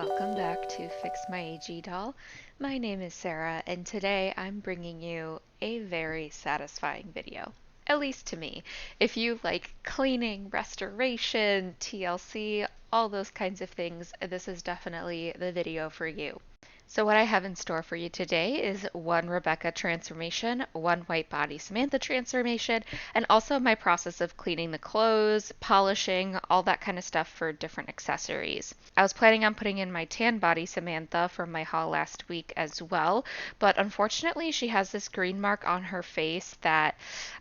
Welcome back to Fix My AG Doll. My name is Sarah, and today I'm bringing you a very satisfying video. At least to me. If you like cleaning, restoration, TLC, all those kinds of things, this is definitely the video for you. So what I have in store for you today is one Rebecca transformation, one white body Samantha transformation, and also my process of cleaning the clothes, polishing, all that kind of stuff for different accessories. I was planning on putting in my tan body Samantha from my haul last week as well, but unfortunately she has this green mark on her face that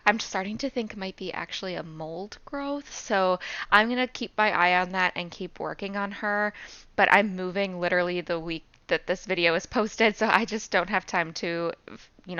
I'm starting to think might be actually a mold growth. So I'm going to keep my eye on that and keep working on her, but I'm moving literally the week that this video is posted, so I just don't have time to,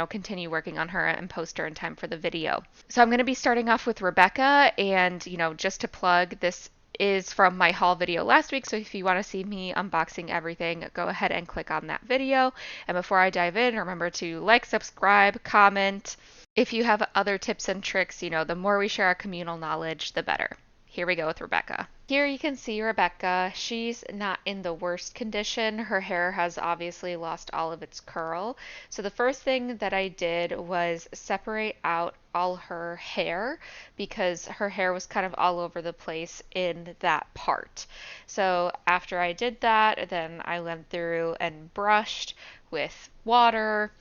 continue working on her and post her in time for the video. So I'm going to be starting off with Rebecca, and, just to plug, this is from my haul video last week, so if you want to see me unboxing everything, go ahead and click on that video. And before I dive in, remember to like, subscribe, comment. If you have other tips and tricks, the more we share our communal knowledge, the better. Here we go with Rebecca. Here you can see Rebecca. She's not in the worst condition. Her hair has obviously lost all of its curl. So the first thing that I did was separate out all her hair because her hair was kind of all over the place in that part. So after I did that, then I went through and brushed with water,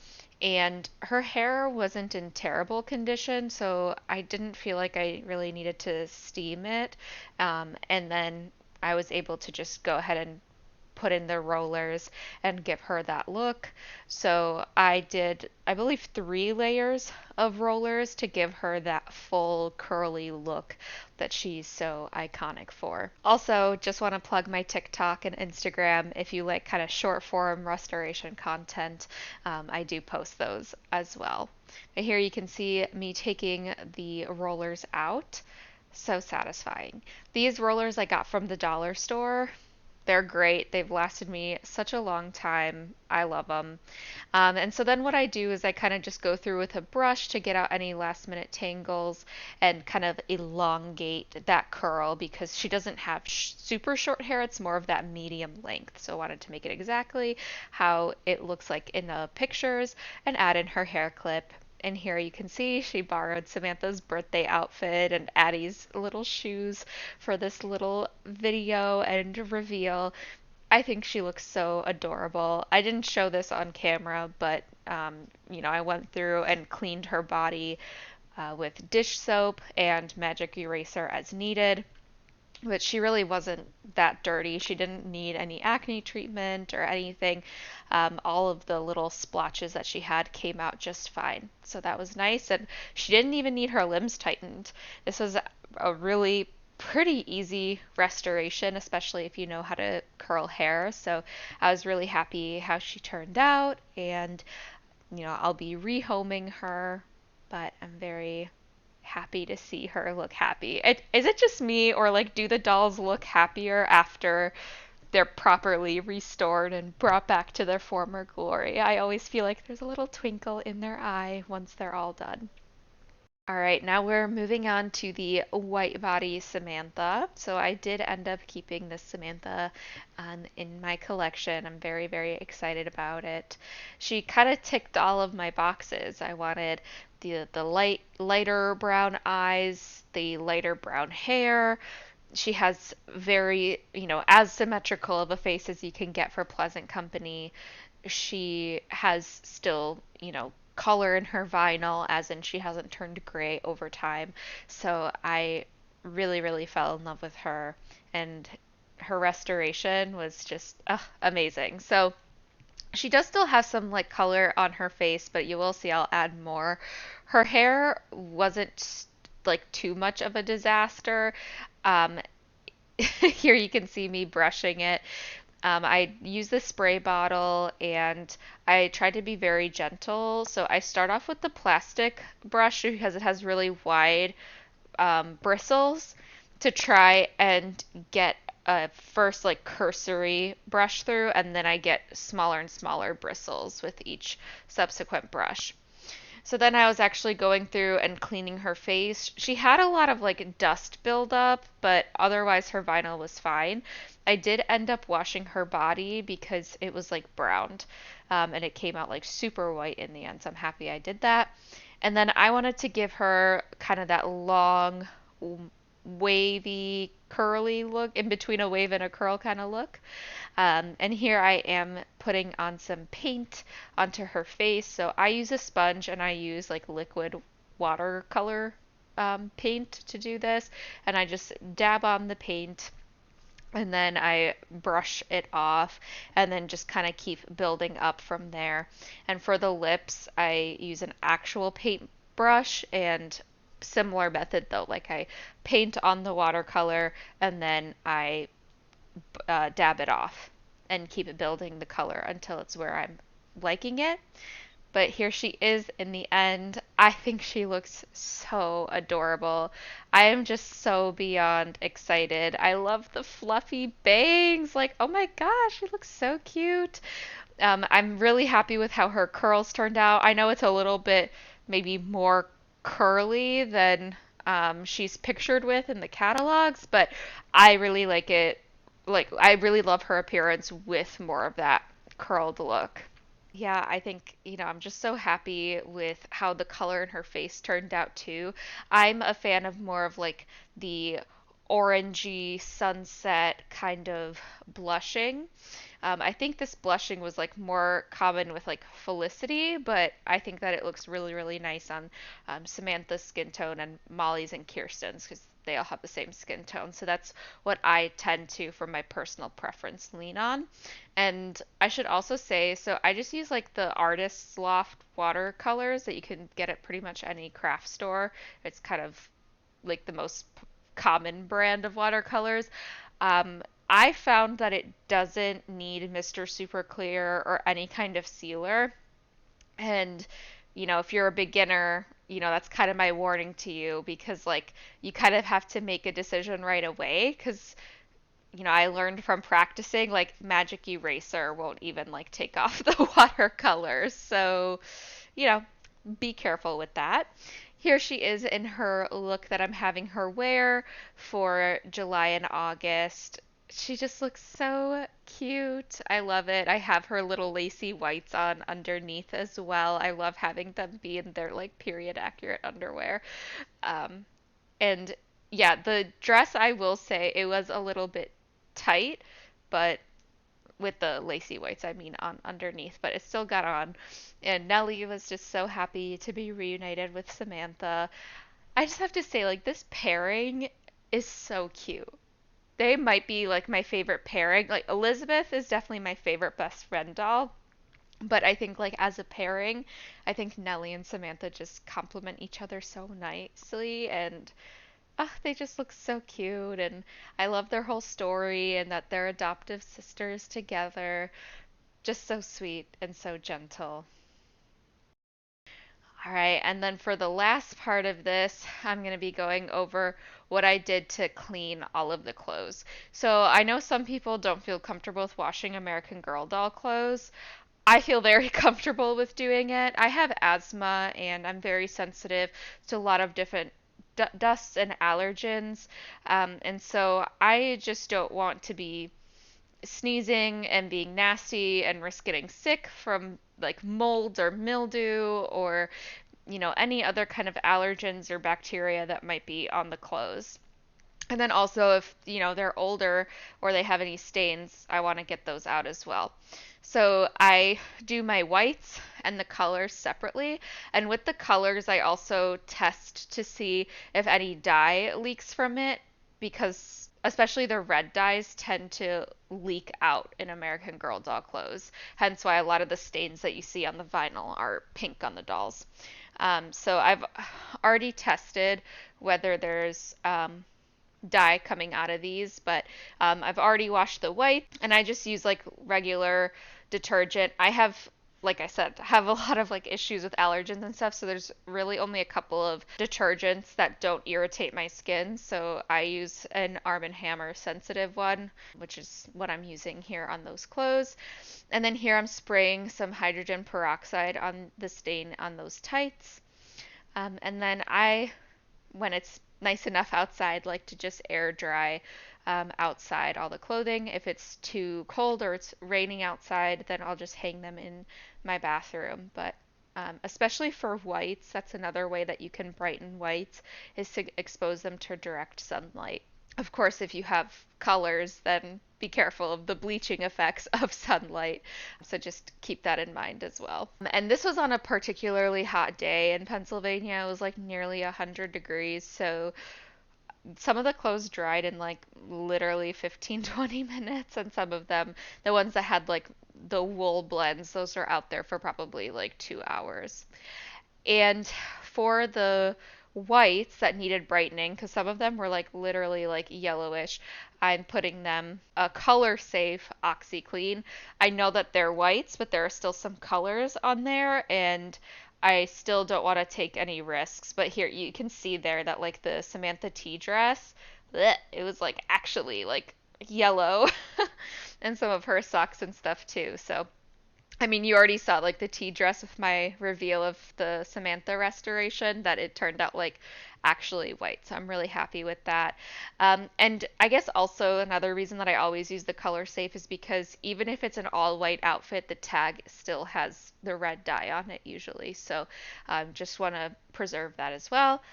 and her hair wasn't in terrible condition, so I didn't feel like I really needed to steam it. And then I was able to just go ahead and put in the rollers and give her that look. So I did, I believe, 3 layers of rollers to give her that full curly look that she's so iconic for. Also, just want to plug my TikTok and Instagram. If you like kind of short form restoration content, I do post those as well. But here you can see me taking the rollers out. So satisfying. These rollers I got from the dollar store. They're great. They've lasted me such a long time. I love them. And so then what I do is I kind of just go through with a brush to get out any last minute tangles and kind of elongate that curl because she doesn't have super short hair. It's more of that medium length. So I wanted to make it exactly how it looks like in the pictures and add in her hair clip. And here you can see she borrowed Samantha's birthday outfit and Addie's little shoes for this little video and reveal. I think she looks so adorable. I didn't show this on camera, but I went through and cleaned her body with dish soap and magic eraser as needed. But she really wasn't that dirty. She didn't need any acne treatment or anything. All of the little splotches that she had came out just fine. So that was nice. And she didn't even need her limbs tightened. This was a really pretty easy restoration, especially if you know how to curl hair. So I was really happy how she turned out. And, I'll be rehoming her, but I'm very happy to see her look happy. Is it just me, or like do the dolls look happier after they're properly restored and brought back to their former glory? I always feel like there's a little twinkle in their eye once they're all done. All right, now we're moving on to the white body Samantha. So I did end up keeping this Samantha in my collection. I'm very, very excited about it. She kind of ticked all of my boxes. I wanted the lighter brown eyes, the lighter brown hair. She has very, as symmetrical of a face as you can get for Pleasant Company. She has still, color in her vinyl, as in she hasn't turned gray over time. So I really, really fell in love with her, and her restoration was just amazing. So she does still have some like color on her face, but you will see I'll add more. Her hair wasn't like too much of a disaster. Um, Here you can see me brushing it. I use the spray bottle and I try to be very gentle. So I start off with the plastic brush because it has really wide bristles to try and get a first like cursory brush through, and then I get smaller and smaller bristles with each subsequent brush. So then I was actually going through and cleaning her face. She had a lot of like dust buildup, but otherwise her vinyl was fine. I did end up washing her body because it was like browned, and it came out like super white in the end. So I'm happy I did that. And then I wanted to give her kind of that long, wavy, curly look, in between a wave and a curl kind of look. And here I am putting on some paint onto her face. So I use a sponge and I use like liquid watercolor paint to do this. And I just dab on the paint and then I brush it off and then just kind of keep building up from there. And for the lips, I use an actual paint brush and similar method though. Like I paint on the watercolor and then I dab it off and keep it building the color until it's where I'm liking it. But here she is in the end. I think she looks so adorable. I am just so beyond excited. I love the fluffy bangs. Like, oh my gosh, she looks so cute. I'm really happy with how her curls turned out. I know it's a little bit maybe more curly than she's pictured with in the catalogs, but I really like it. Like, I really love her appearance with more of that curled look. Yeah, I think, I'm just so happy with how the color in her face turned out too. I'm a fan of more of like the orangey sunset kind of blushing. I think this blushing was like more common with like Felicity, but I think that it looks really, really nice on Samantha's skin tone and Molly's and Kirsten's because they all have the same skin tone. So that's what I tend to, for my personal preference, lean on. And I should also say, so I just use like the Artist's Loft watercolors that you can get at pretty much any craft store. It's kind of like the most common brand of watercolors. I found that it doesn't need Mr. Super Clear or any kind of sealer. And, if you're a beginner, that's kind of my warning to you because, like, you kind of have to make a decision right away because, I learned from practicing, like, Magic Eraser won't even, like, take off the watercolors. So, you know, be careful with that. Here she is in her look that I'm having her wear for July and August. She just looks so cute. I love it. I have her little lacy whites on underneath as well. I love having them be in their like period accurate underwear. Um, and yeah, the dress I will say it was a little bit tight, but with the lacy whites, I mean, on underneath, but it still got on. And Nellie was just so happy to be reunited with Samantha. I just have to say, like, this pairing is so cute. They might be like my favorite pairing. Like, Elizabeth is definitely my favorite best friend doll. But I think, like, as a pairing, I think Nellie and Samantha just complement each other so nicely. And they just look so cute, and I love their whole story and that they're adoptive sisters together. Just so sweet and so gentle. All right, and then for the last part of this, I'm going to be going over what I did to clean all of the clothes. So I know some people don't feel comfortable with washing American Girl doll clothes. I feel very comfortable with doing it. I have asthma and I'm very sensitive to a lot of different dusts and allergens. And so I just don't want to be sneezing and being nasty and risk getting sick from like mold or mildew or, any other kind of allergens or bacteria that might be on the clothes. And then also if, they're older or they have any stains, I want to get those out as well. So I do my whites and the colors separately. And with the colors, I also test to see if any dye leaks from it because especially the red dyes tend to leak out in American Girl doll clothes. Hence why a lot of the stains that you see on the vinyl are pink on the dolls. So I've already tested whether there's dye coming out of these, but I've already washed the white and I just use like regular detergent. I have, like I said, have a lot of like issues with allergens and stuff, so there's really only a couple of detergents that don't irritate my skin. So I use an Arm& Hammer sensitive one, which is what I'm using here on those clothes. And then here I'm spraying some hydrogen peroxide on the stain on those tights. And then when it's nice enough outside, like to just air dry outside all the clothing. If it's too cold or it's raining outside, then I'll just hang them in my bathroom. But especially for whites, that's another way that you can brighten whites is to expose them to direct sunlight. Of course, if you have colors, then be careful of the bleaching effects of sunlight. So just keep that in mind as well. And this was on a particularly hot day in Pennsylvania. It was like nearly 100 degrees. So some of the clothes dried in like literally 15, 20 minutes. And some of them, the ones that had like the wool blends, those are out there for probably like 2 hours. And for the whites that needed brightening, because some of them were like literally like yellowish, I'm putting them a color safe OxyClean. I know that they're whites, but there are still some colors on there, and I still don't want to take any risks. But here you can see there that like the Samantha tea dress, bleh, it was like actually like yellow, and some of her socks and stuff too. So I mean, you already saw like the tea dress with my reveal of the Samantha restoration that it turned out like actually white. So I'm really happy with that. And I guess also another reason that I always use the color safe is because even if it's an all white outfit, the tag still has the red dye on it usually. So just want to preserve that as well.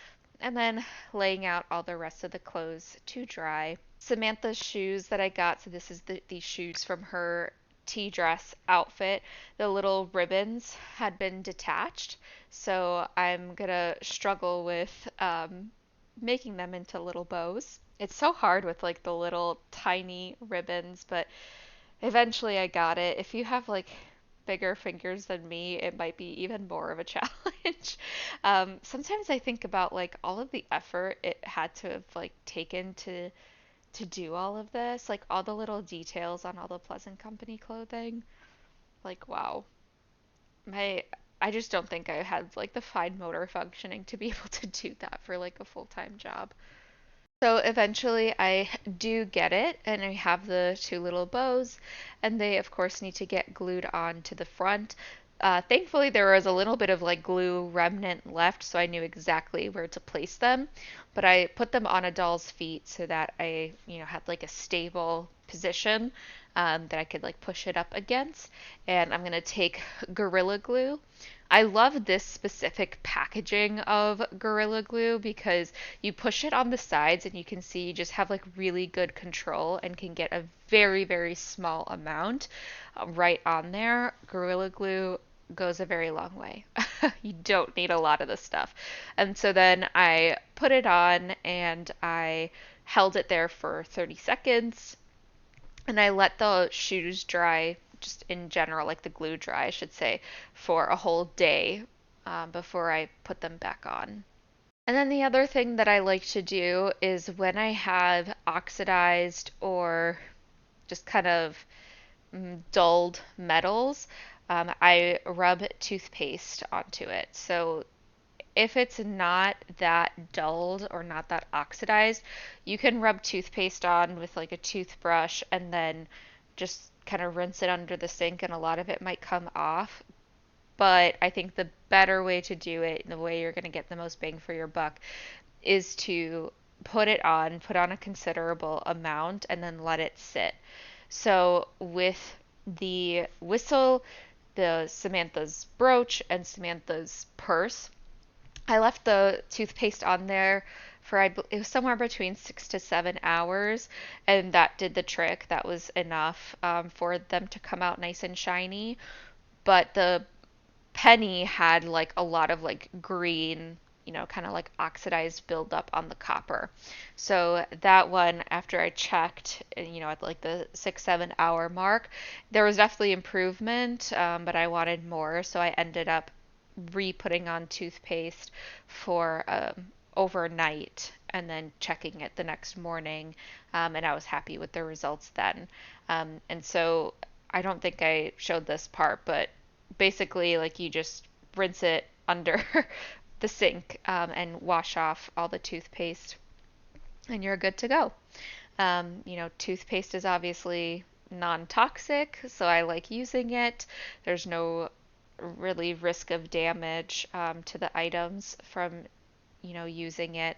And then laying out all the rest of the clothes to dry. Samantha's shoes that I got, so this is these shoes from her tea dress outfit, the little ribbons had been detached, so I'm gonna struggle with making them into little bows. It's so hard with like the little tiny ribbons, but eventually I got it. If you have like bigger fingers than me, it might be even more of a challenge. Sometimes I think about like all of the effort it had to have like taken to do all of this, like all the little details on all the Pleasant Company clothing. Like, wow. My I just don't think I had like the fine motor functioning to be able to do that for like a full-time job. So eventually I do get it, and I have the two little bows, and they of course need to get glued on to the front. Thankfully, there was a little bit of like glue remnant left, so I knew exactly where to place them. But I put them on a doll's feet so that I had like a stable position that I could like push it up against. And I'm gonna take Gorilla Glue. I love this specific packaging of Gorilla Glue because you push it on the sides and you can see you just have like really good control and can get a very, very small amount right on there. Gorilla Glue goes a very long way. You don't need a lot of the stuff. And so then I put it on and I held it there for 30 seconds and I let the shoes dry, just in general, like the glue dry, I should say, for a whole day before I put them back on. And then the other thing that I like to do is when I have oxidized or just kind of dulled metals, I rub toothpaste onto it. So if it's not that dulled or not that oxidized, you can rub toothpaste on with like a toothbrush and then just kind of rinse it under the sink, and a lot of it might come off. But I think the better way to do it, and the way you're going to get the most bang for your buck, is to put on a considerable amount, and then let it sit. So with the whistle, the Samantha's brooch, and Samantha's purse, I left the toothpaste on there for it was somewhere between 6 to 7 hours, and that did the trick. That was enough for them to come out nice and shiny. But the penny had like a lot of like green, kind of like oxidized buildup on the copper. So that one, after I checked, at like the 6, 7 hour mark, there was definitely improvement, but I wanted more, so I ended up re-putting on toothpaste for overnight and then checking it the next morning, and I was happy with the results then. And so I don't think I showed this part, but basically, like you just rinse it under the sink and wash off all the toothpaste, and you're good to go. Toothpaste is obviously non toxic, so I like using it. There's no really risk of damage to the items from, using it.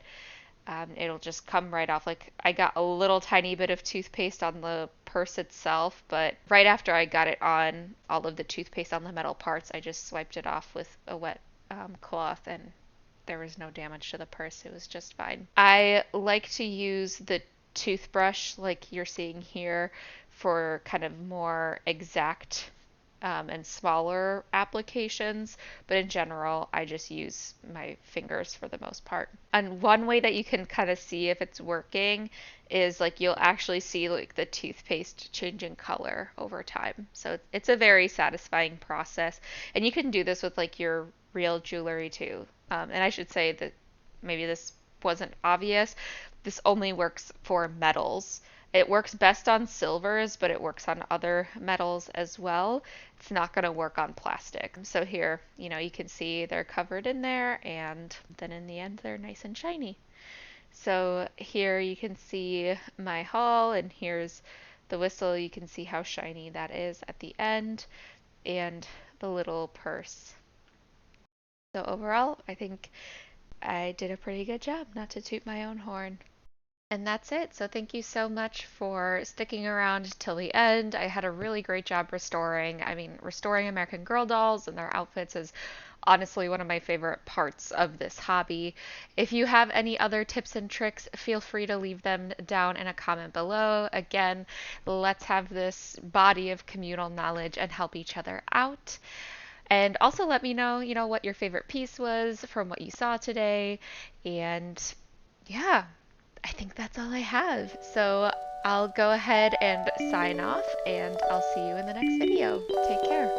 It'll just come right off. Like I got a little tiny bit of toothpaste on the purse itself, but right after I got it on all of the toothpaste on the metal parts, I just swiped it off with a wet cloth and there was no damage to the purse. It was just fine. I like to use the toothbrush like you're seeing here for kind of more exact and smaller applications, but in general, I just use my fingers for the most part. And one way that you can kind of see if it's working is like you'll actually see like the toothpaste changing color over time. So it's a very satisfying process. And you can do this with like your real jewelry too. And I should say that maybe this wasn't obvious. This only works for metals. It works best on silvers, but it works on other metals as well. It's not going to work on plastic. So here, you can see they're covered in there, and then in the end, they're nice and shiny. So here you can see my haul, and here's the whistle. You can see how shiny that is at the end, and the little purse. So overall, I think I did a pretty good job, not to toot my own horn. And that's it. So thank you so much for sticking around till the end. I had a really great job restoring. I mean, restoring American Girl dolls and their outfits is honestly one of my favorite parts of this hobby. If you have any other tips and tricks, feel free to leave them down in a comment below. Again, let's have this body of communal knowledge and help each other out. And also let me know, what your favorite piece was from what you saw today. And yeah, I think that's all I have. So I'll go ahead and sign off, and I'll see you in the next video. Take care.